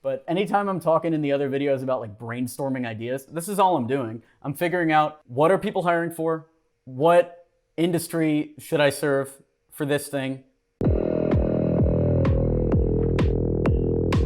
But anytime I'm talking in the other videos about like brainstorming ideas, this is all I'm doing. I'm figuring out what are people hiring for? What industry should I serve for this thing?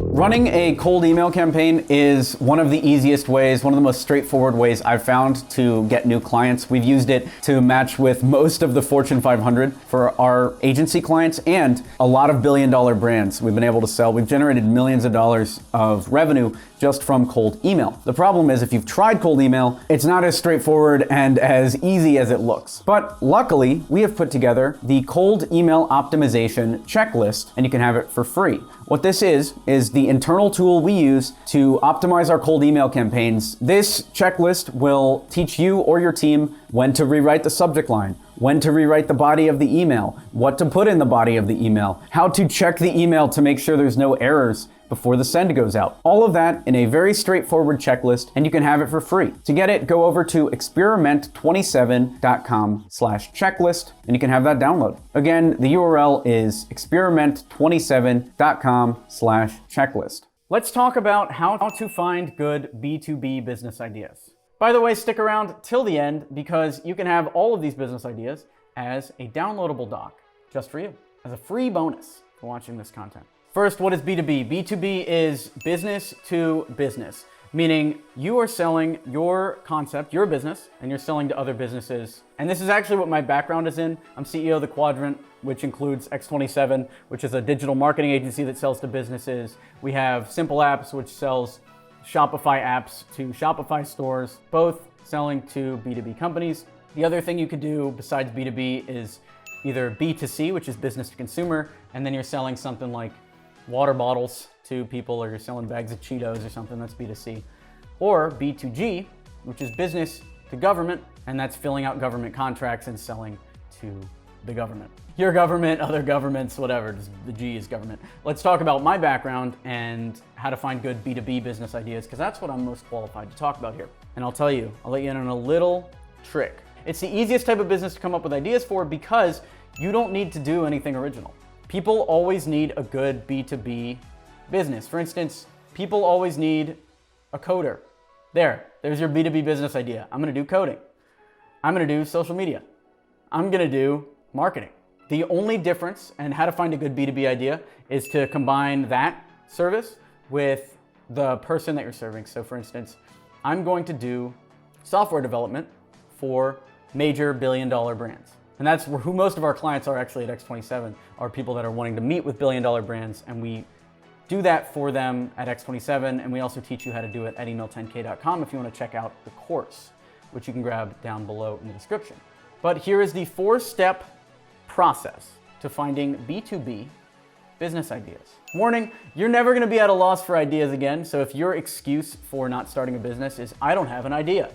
Running a cold email campaign is one of the easiest ways, one of the most straightforward ways I've found to get new clients. We've used it to match with most of the Fortune 500 for our agency clients and a lot of billion-dollar brands we've been able to sell. We've generated millions of dollars of revenue just from cold email. The problem is if you've tried cold email, it's not as straightforward and as easy as it looks. But luckily, we have put together the cold email optimization checklist, and you can have it for free. What this is the internal tool we use to optimize our cold email campaigns. This checklist will teach you or your team when to rewrite the subject line, when to rewrite the body of the email, what to put in the body of the email, how to check the email to make sure there's no errors before the send goes out. All of that in a very straightforward checklist, and you can have it for free. To get it, go over to experiment27.com/checklist, and you can have that download. Again, the URL is experiment27.com/checklist. Let's talk about how to find good B2B business ideas. By the way, stick around till the end because you can have all of these business ideas as a downloadable doc just for you, as a free bonus for watching this content. First, what is B2B? B2B is business to business, meaning you are selling your concept, your business, and you're selling to other businesses. And this is actually what my background is in. I'm CEO of The Quadrant, which includes X27, which is a digital marketing agency that sells to businesses. We have Simple Apps, which sells Shopify apps to Shopify stores, both selling to B2B companies. The other thing you could do besides B2B is either B2C, which is business to consumer, and then you're selling something like water bottles to people, or you're selling bags of Cheetos or something, that's B2C. Or B2G, which is business to government, and that's filling out government contracts and selling to the government. Your government, other governments, whatever, just the G is government. Let's talk about my background and how to find good B2B business ideas, because that's what I'm most qualified to talk about here. And I'll tell you, I'll let you in on a little trick. It's the easiest type of business to come up with ideas for because you don't need to do anything original. People always need a good B2B business. For instance, people always need a coder. There's your B2B business idea. I'm gonna do coding. I'm gonna do social media. I'm gonna do marketing. The only difference and how to find a good B2B idea is to combine that service with the person that you're serving. So for instance, I'm going to do software development for major billion-dollar brands. And that's who most of our clients are actually at X27, are people that are wanting to meet with billion-dollar brands, and we do that for them at X27, and we also teach you how to do it at email10k.com if you want to check out the course, which you can grab down below in the description. But here is the 4-step process to finding B2B business ideas. Warning, you're never going to be at a loss for ideas again, so if your excuse for not starting a business is, I don't have an idea,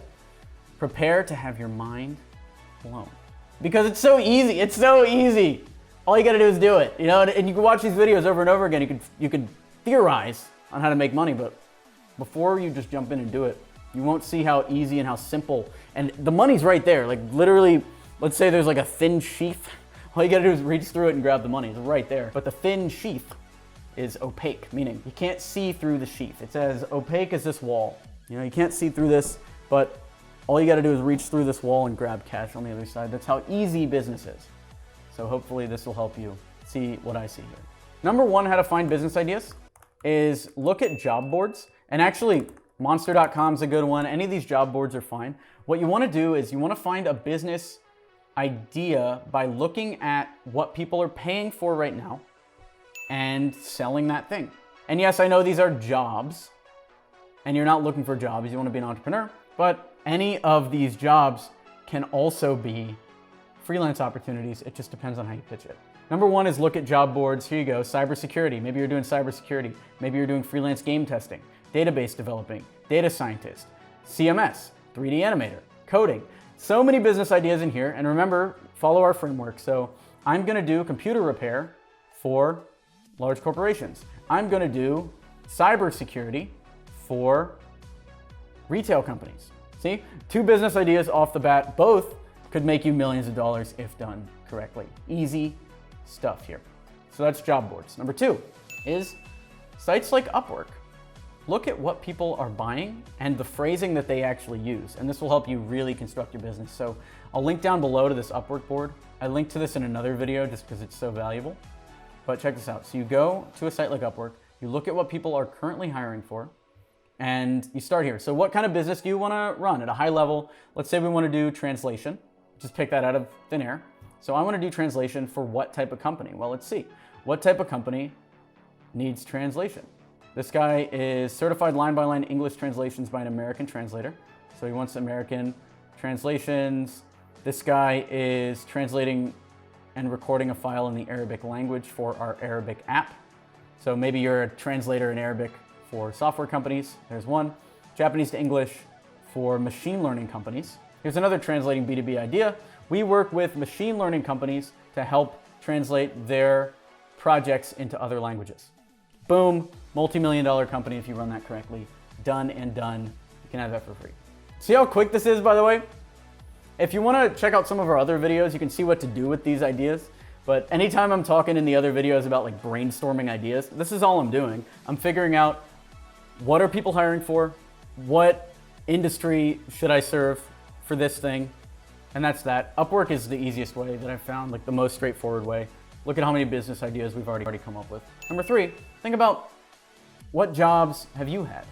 prepare to have your mind blown. Because it's so easy. It's so easy. All you got to do is do it. You know, and you can watch these videos over and over again. You can theorize on how to make money, but before you just jump in and do it, you won't see how easy and how simple. And the money's right there. Like literally, let's say there's like a thin sheath. All you got to do is reach through it and grab the money. It's right there. But the thin sheath is opaque, meaning you can't see through the sheath. It's as opaque as this wall. You know, you can't see through this, but all you got to do is reach through this wall and grab cash on the other side. That's how easy business is. So hopefully this will help you see what I see here. Number one, how to find business ideas is look at job boards. And actually, monster.com is a good one. Any of these job boards are fine. What you want to do is you want to find a business idea by looking at what people are paying for right now and selling that thing. And yes, I know these are jobs, and you're not looking for jobs. You want to be an entrepreneur, but any of these jobs can also be freelance opportunities. It just depends on how you pitch it. Number one is look at job boards. Here you go, cybersecurity. Maybe you're doing cybersecurity. Maybe you're doing freelance game testing, database developing, data scientist, CMS, 3D animator, coding. So many business ideas in here. And remember, follow our framework. So I'm gonna do computer repair for large corporations. I'm gonna do cybersecurity for retail companies. See, 2 business ideas off the bat, both could make you millions of dollars if done correctly. Easy stuff here. So that's job boards. Number 2 is sites like Upwork. look at what people are buying and the phrasing that they actually use. And this will help you really construct your business. So I'll link down below to this Upwork board. I linked to this in another video just because it's so valuable. But check this out. So you go to a site like Upwork, you look at what people are currently hiring for, and you start here. So what kind of business do you want to run at a high level? Let's say we want to do translation. Just pick that out of thin air. So I want to do translation for what type of company? Well, let's see. What type of company needs translation? This guy is certified line-by-line English translations by an American translator. So he wants American translations. This guy is translating and recording a file in the Arabic language for our Arabic app. So maybe you're a translator in Arabic for software companies. There's one. Japanese to English for machine learning companies. Here's another translating B2B idea. We work with machine learning companies to help translate their projects into other languages. Boom, multi-million-dollar company if you run that correctly. Done and done. You can have that for free. See how quick this is, by the way? If you want to check out some of our other videos, you can see what to do with these ideas. But anytime I'm talking in the other videos about like brainstorming ideas, this is all I'm doing. I'm figuring out what are people hiring for, what industry should I serve for this thing, and that's that. Upwork is the easiest way that I've found, like the most straightforward way. Look at how many business ideas we've already come up with. Number 3, think about what jobs have you had?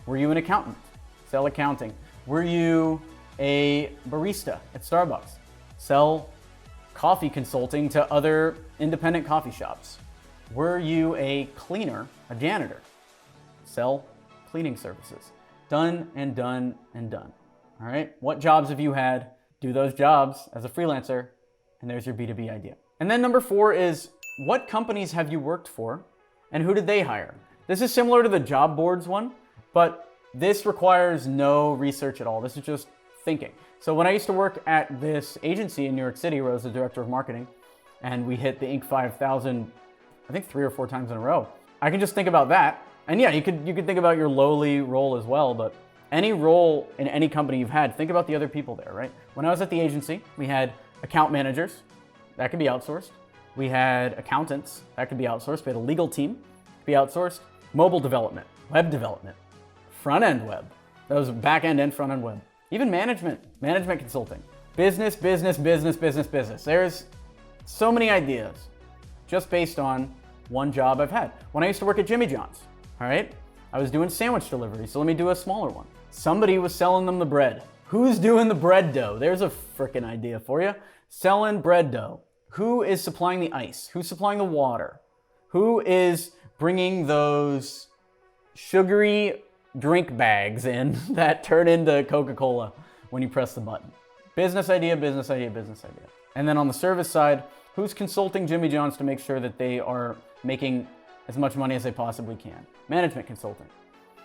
Were you an accountant? Sell accounting. Were you a barista at Starbucks? Sell coffee consulting to other independent coffee shops. Were you a cleaner, a janitor? Sell cleaning services. Done and done and done. All right, what jobs have you had? Do those jobs as a freelancer, and there's your B2B idea. And then number 4 is, what companies have you worked for and who did they hire? This is similar to the job boards one, but this requires no research at all. This is just thinking. So when I used to work at this agency in New York City where I was the director of marketing, and we hit the Inc. 5000, I think 3 or 4 times in a row, I can just think about that. And yeah, you could think about your lowly role as well, but any role in any company you've had, think about the other people there, right? When I was at the agency, we had account managers, that could be outsourced. We had accountants, that could be outsourced. We had a legal team, be outsourced. Mobile development, web development, front-end web. That was back-end and front-end web. Even management consulting. Business. There's so many ideas just based on one job I've had. When I used to work at Jimmy John's, all right? I was doing sandwich delivery, so let me do a smaller one. Somebody was selling them the bread. Who's doing the bread dough? There's a frickin' idea for you. Selling bread dough. Who is supplying the ice? Who's supplying the water? Who is bringing those sugary drink bags in that turn into Coca-Cola when you press the button? Business idea. And then on the service side, who's consulting Jimmy John's to make sure that they are making as much money as they possibly can? Management consulting.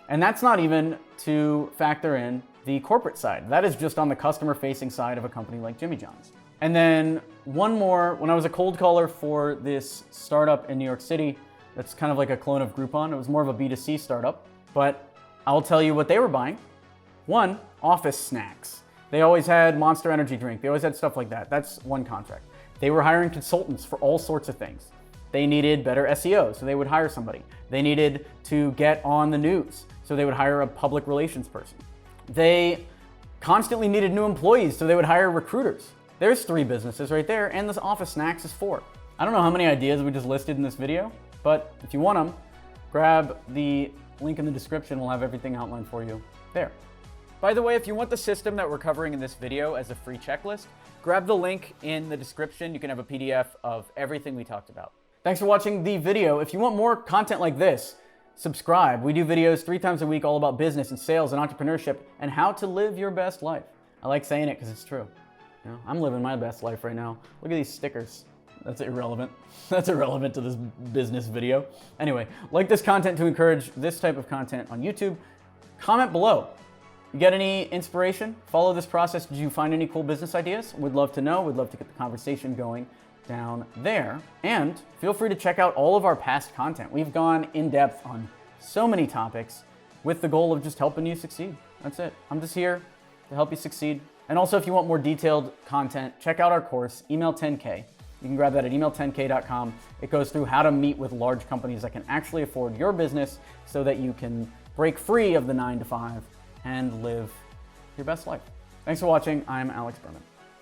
And that's not even to factor in the corporate side. That is just on the customer-facing side of a company like Jimmy John's. And then one more, when I was a cold caller for this startup in New York City, that's kind of like a clone of Groupon. It was more of a B2C startup, but I'll tell you what they were buying. 1, office snacks. They always had Monster Energy drink. They always had stuff like that. That's one contract. They were hiring consultants for all sorts of things. They needed better SEO, so they would hire somebody. They needed to get on the news, so they would hire a public relations person. They constantly needed new employees, so they would hire recruiters. There's 3 businesses right there, and this office snacks is 4. I don't know how many ideas we just listed in this video, but if you want them, grab the link in the description. We'll have everything outlined for you there. By the way, if you want the system that we're covering in this video as a free checklist, grab the link in the description. You can have a PDF of everything we talked about. Thanks for watching the video. If you want more content like this, subscribe. We do videos 3 times a week all about business and sales and entrepreneurship and how to live your best life. I like saying it because it's true. You know, I'm living my best life right now. Look at these stickers. That's irrelevant. That's irrelevant to this business video. Anyway, like this content to encourage this type of content on YouTube. Comment below. You get any inspiration? Follow this process. Did you find any cool business ideas? We'd love to know. We'd love to get the conversation going down there. And feel free to check out all of our past content. We've gone in depth on so many topics with the goal of just helping you succeed. That's it. I'm just here to help you succeed. And also, if you want more detailed content, check out our course, Email 10K. You can grab that at email10k.com. It goes through how to meet with large companies that can actually afford your business so that you can break free of the 9 to 5, and live your best life. Thanks for watching. I'm Alex Berman.